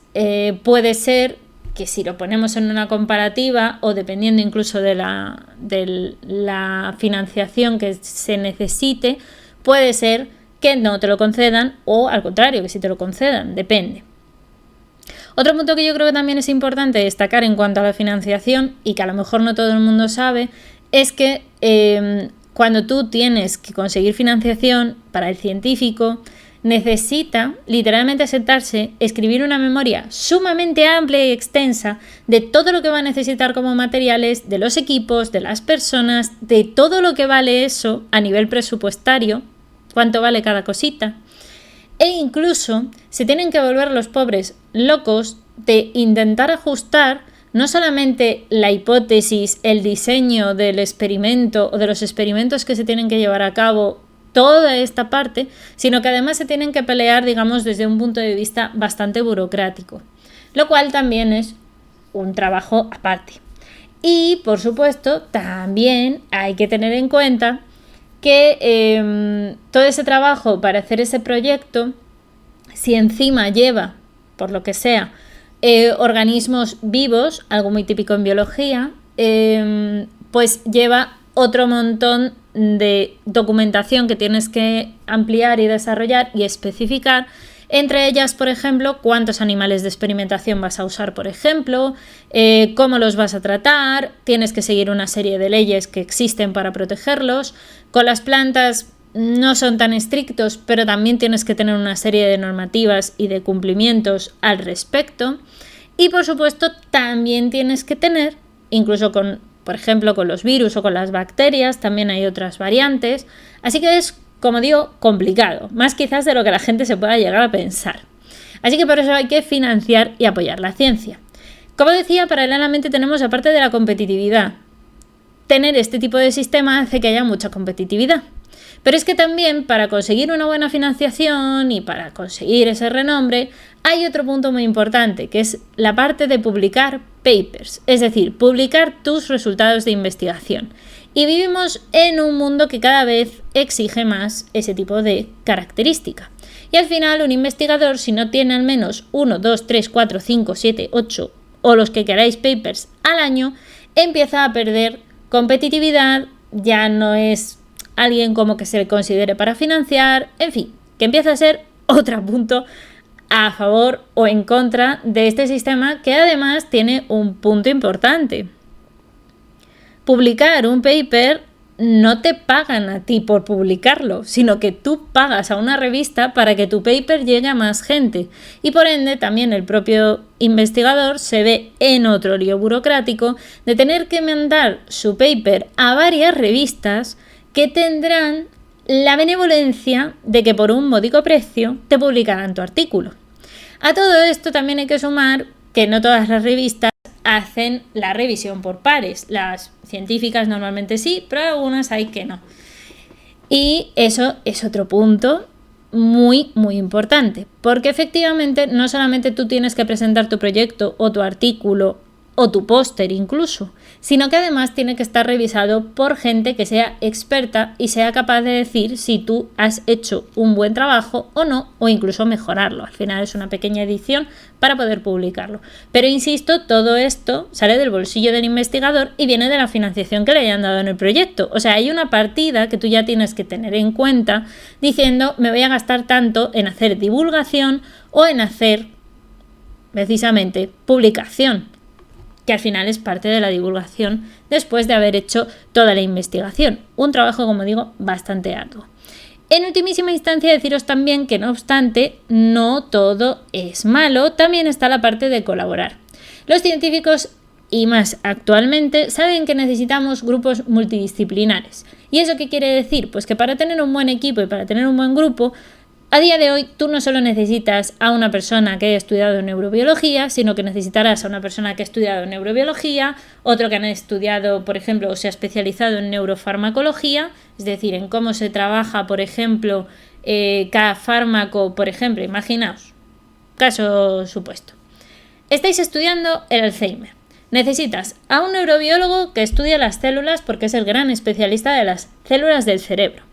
puede ser que si lo ponemos en una comparativa o dependiendo incluso de la financiación que se necesite, puede ser que no te lo concedan o al contrario, que sí te lo concedan, depende. Otro punto que yo creo que también es importante destacar en cuanto a la financiación y que a lo mejor no todo el mundo sabe, es que cuando tú tienes que conseguir financiación para el científico, necesita literalmente sentarse, escribir una memoria sumamente amplia y extensa de todo lo que va a necesitar como materiales, de los equipos, de las personas, de todo lo que vale eso a nivel presupuestario, cuánto vale cada cosita. E incluso se tienen que volver los pobres locos de intentar ajustar no solamente la hipótesis, el diseño del experimento o de los experimentos que se tienen que llevar a cabo, toda esta parte, sino que además se tienen que pelear, digamos, desde un punto de vista bastante burocrático, lo cual también es un trabajo aparte. Y, por supuesto, también hay que tener en cuenta que todo ese trabajo para hacer ese proyecto, si encima lleva, por lo que sea, organismos vivos, algo muy típico en biología, pues lleva otro montón de documentación que tienes que ampliar y desarrollar y especificar. Entre ellas, por ejemplo, cuántos animales de experimentación vas a usar, por ejemplo, cómo los vas a tratar, tienes que seguir una serie de leyes que existen para protegerlos. Con las plantas no son tan estrictos, pero también tienes que tener una serie de normativas y de cumplimientos al respecto. Y por supuesto, también tienes que tener, incluso con, por ejemplo, con los virus o con las bacterias, también hay otras variantes. Así que es, como digo, complicado, más quizás de lo que la gente se pueda llegar a pensar. Así que por eso hay que financiar y apoyar la ciencia. Como decía, paralelamente tenemos, aparte de la competitividad, tener este tipo de sistema hace que haya mucha competitividad. Pero es que también para conseguir una buena financiación y para conseguir ese renombre, hay otro punto muy importante, que es la parte de publicar papers, es decir, publicar tus resultados de investigación. Y vivimos en un mundo que cada vez exige más ese tipo de característica. Y al final un investigador, si no tiene al menos 1, 2, 3, 4, 5, 7, 8 o los que queráis papers al año, empieza a perder competitividad, ya no es alguien como que se le considere para financiar, en fin, que empieza a ser otro punto a favor o en contra de este sistema, que además tiene un punto importante. Publicar un paper no te pagan a ti por publicarlo, sino que tú pagas a una revista para que tu paper llegue a más gente. Y por ende también el propio investigador se ve en otro lío burocrático de tener que mandar su paper a varias revistas que tendrán la benevolencia de que por un módico precio te publicarán tu artículo. A todo esto también hay que sumar que no todas las revistas hacen la revisión por pares. Las científicas normalmente sí, pero algunas hay que no. Y eso es otro punto muy, muy importante, porque efectivamente no solamente tú tienes que presentar tu proyecto o tu artículo o tu póster incluso, sino que además tiene que estar revisado por gente que sea experta y sea capaz de decir si tú has hecho un buen trabajo o no, o incluso mejorarlo. Al final es una pequeña edición para poder publicarlo. Pero insisto, todo esto sale del bolsillo del investigador y viene de la financiación que le hayan dado en el proyecto. O sea, hay una partida que tú ya tienes que tener en cuenta diciendo, me voy a gastar tanto en hacer divulgación o en hacer precisamente publicación, que al final es parte de la divulgación después de haber hecho toda la investigación. Un trabajo, como digo, bastante arduo. En ultimísima instancia, deciros también que no obstante, no todo es malo, también está la parte de colaborar. Los científicos, y más actualmente, saben que necesitamos grupos multidisciplinares. ¿Y eso qué quiere decir? Pues que para tener un buen equipo y para tener un buen grupo, a día de hoy tú no solo necesitas a una persona que haya estudiado neurobiología, sino que necesitarás a una persona que ha estudiado neurobiología, otro que ha estudiado, por ejemplo, o se ha especializado en neurofarmacología, es decir, en cómo se trabaja, por ejemplo, cada fármaco, por ejemplo, imaginaos, caso supuesto. Estáis estudiando el Alzheimer. Necesitas a un neurobiólogo que estudia las células porque es el gran especialista de las células del cerebro.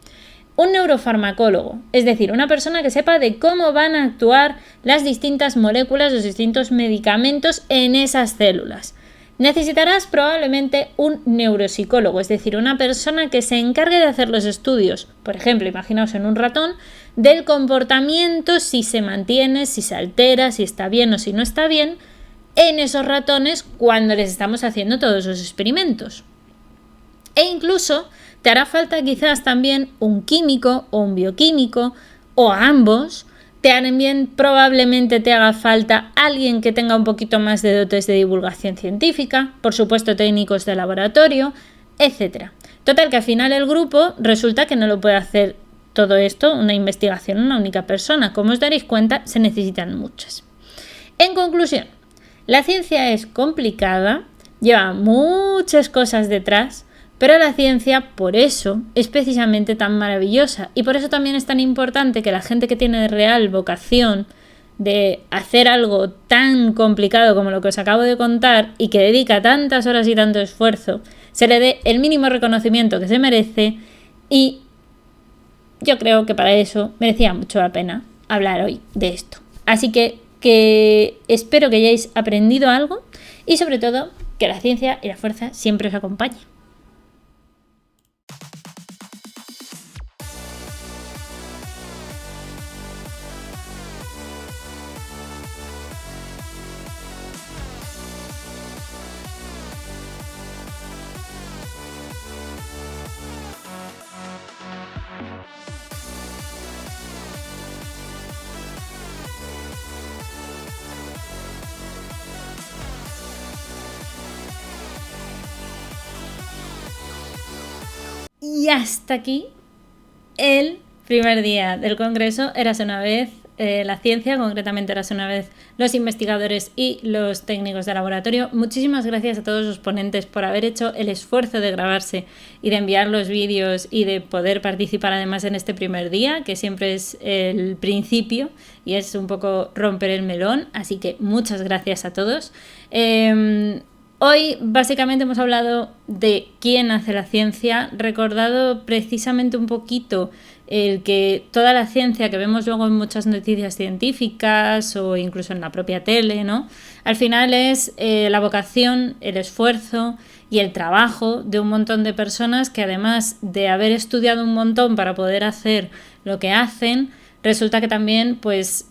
Un neurofarmacólogo, es decir, una persona que sepa de cómo van a actuar las distintas moléculas, los distintos medicamentos en esas células. Necesitarás probablemente un neuropsicólogo, es decir, una persona que se encargue de hacer los estudios, por ejemplo, imaginaos en un ratón, del comportamiento, si se mantiene, si se altera, si está bien o si no está bien, en esos ratones cuando les estamos haciendo todos esos experimentos. E incluso te hará falta quizás también un químico o un bioquímico o ambos. También probablemente te haga falta alguien que tenga un poquito más de dotes de divulgación científica, por supuesto técnicos de laboratorio, etc. Total que al final el grupo resulta que no lo puede hacer todo esto, una investigación, una única persona. Como os daréis cuenta, se necesitan muchas. En conclusión, la ciencia es complicada, lleva muchas cosas detrás, pero la ciencia, por eso, es precisamente tan maravillosa y por eso también es tan importante que la gente que tiene real vocación de hacer algo tan complicado como lo que os acabo de contar y que dedica tantas horas y tanto esfuerzo, se le dé el mínimo reconocimiento que se merece, y yo creo que para eso merecía mucho la pena hablar hoy de esto. Así que espero que hayáis aprendido algo y sobre todo que la ciencia y la fuerza siempre os acompañe. Y hasta aquí el primer día del Congreso Érase una vez la ciencia, concretamente Érase una vez los investigadores y los técnicos de laboratorio. Muchísimas gracias a todos los ponentes por haber hecho el esfuerzo de grabarse y de enviar los vídeos y de poder participar además en este primer día, que siempre es el principio y es un poco romper el melón, así que muchas gracias a todos. Hoy básicamente hemos hablado de quién hace la ciencia, recordado precisamente un poquito el que toda la ciencia que vemos luego en muchas noticias científicas o incluso en la propia tele, ¿no? Al final es la vocación, el esfuerzo y el trabajo de un montón de personas que además de haber estudiado un montón para poder hacer lo que hacen, resulta que también pues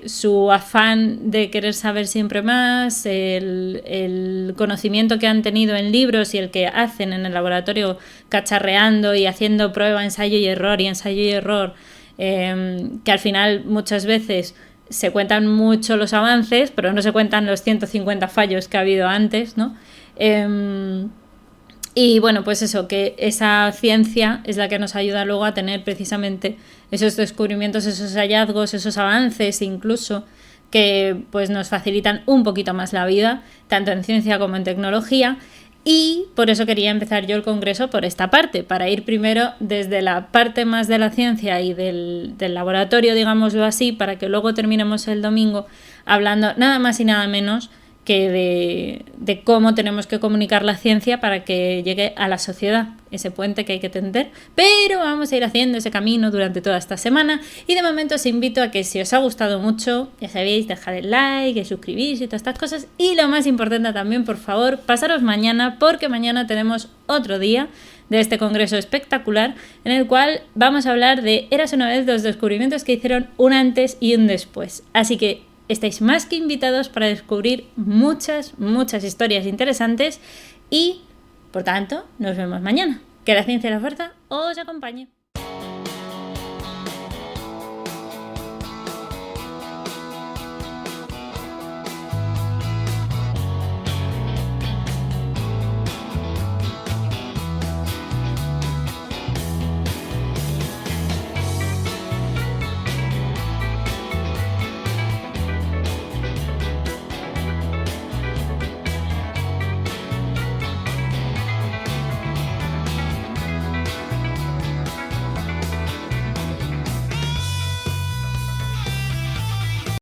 su afán de querer saber siempre más, el conocimiento que han tenido en libros y el que hacen en el laboratorio cacharreando y haciendo prueba, ensayo y error, que al final muchas veces se cuentan mucho los avances, pero no se cuentan los 150 fallos que ha habido antes, ¿no? Y bueno, pues eso, que esa ciencia es la que nos ayuda luego a tener precisamente esos descubrimientos, esos hallazgos, esos avances incluso, que pues nos facilitan un poquito más la vida, tanto en ciencia como en tecnología. Y por eso quería empezar yo el congreso por esta parte, para ir primero desde la parte más de la ciencia y del laboratorio, digámoslo así, para que luego terminemos el domingo hablando nada más y nada menos que de cómo tenemos que comunicar la ciencia para que llegue a la sociedad, ese puente que hay que tender. Pero vamos a ir haciendo ese camino durante toda esta semana y de momento os invito a que si os ha gustado mucho, ya sabéis, dejad el like, suscribís y todas estas cosas, y lo más importante también, por favor, pasaros mañana, porque mañana tenemos otro día de este congreso espectacular en el cual vamos a hablar de Érase una vez, los descubrimientos que hicieron un antes y un después. Así que estáis más que invitados para descubrir muchas historias interesantes y, por tanto, nos vemos mañana. Que la ciencia y la fuerza os acompañe.